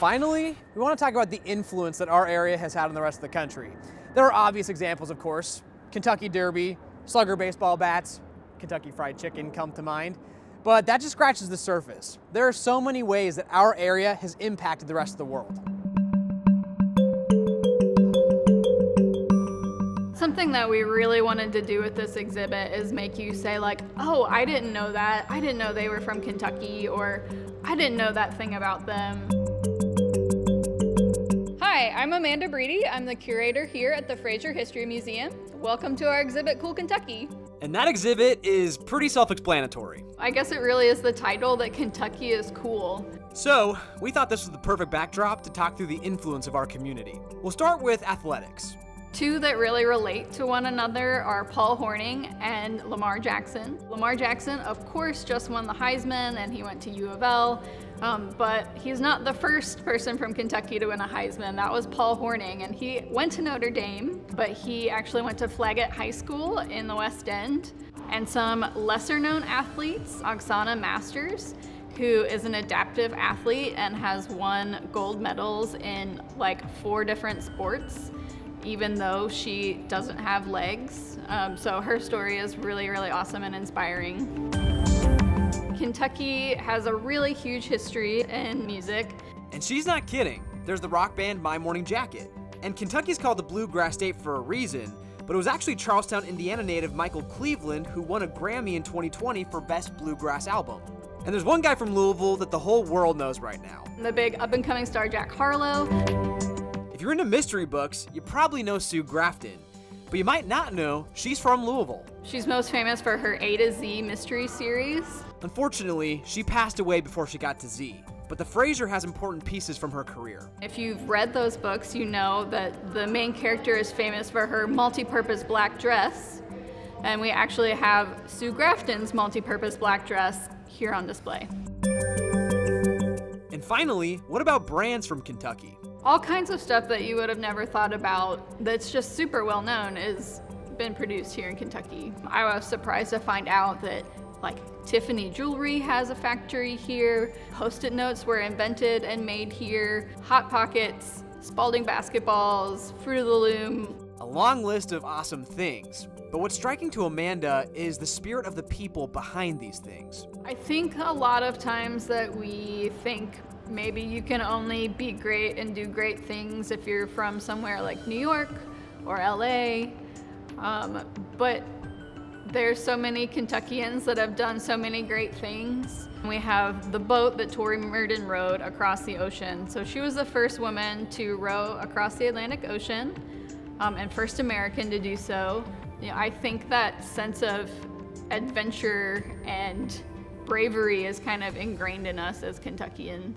Finally, we want to talk about the influence that our area has had on the rest of the country. There are obvious examples, of course. Kentucky Derby, Slugger baseball bats, Kentucky Fried Chicken come to mind. But that just scratches the surface. There are so many ways that our area has impacted the rest of the world. Something that we really wanted to do with this exhibit is make you say like, oh, I didn't know that. I didn't know they were from Kentucky, or I didn't know that thing about them. Hi, I'm Amanda Breedy. I'm the curator here at the Fraser History Museum. Welcome to our exhibit, Cool Kentucky. And that exhibit is pretty self-explanatory. I guess it really is the title that Kentucky is cool. So, we thought this was the perfect backdrop to talk through the influence of our community. We'll start with athletics. Two that really relate to one another are Paul Hornung and Lamar Jackson. Lamar Jackson, of course, just won the Heisman and he went to U of L, but he's not the first person from Kentucky to win a Heisman. That was Paul Hornung, and he went to Notre Dame, but he actually went to Flaggett High School in the West End. And some lesser-known athletes, Oksana Masters, who is an adaptive athlete and has won gold medals in like 4 different sports, even though she doesn't have legs. So her story is really, really awesome and inspiring. Kentucky has a really huge history in music. And she's not kidding. There's the rock band My Morning Jacket. And Kentucky's called the Bluegrass state for a reason, but it was actually Charlestown, Indiana native Michael Cleveland who won a Grammy in 2020 for Best Bluegrass Album. And there's one guy from Louisville that the whole world knows right now. The big up-and-coming star Jack Harlow. If you're into mystery books, you probably know Sue Grafton, but you might not know she's from Louisville. She's most famous for her A to Z mystery series. Unfortunately, she passed away before she got to Z, but the Fraser has important pieces from her career. If you've read those books, you know that the main character is famous for her multi-purpose black dress, and we actually have Sue Grafton's multi-purpose black dress here on display. And finally, what about brands from Kentucky? All kinds of stuff that you would have never thought about that's just super well known is been produced here in Kentucky. I was surprised to find out that like Tiffany Jewelry has a factory here, Post-it notes were invented and made here, Hot Pockets, Spalding basketballs, Fruit of the Loom. A long list of awesome things. But what's striking to Amanda is the spirit of the people behind these things. I think a lot of times that we think maybe you can only be great and do great things if you're from somewhere like New York or LA, but there's so many Kentuckians that have done so many great things. We have the boat that Tori Murden rowed across the ocean. So she was the first woman to row across the Atlantic Ocean, and first American to do so. You know, I think that sense of adventure and bravery is kind of ingrained in us as Kentuckians.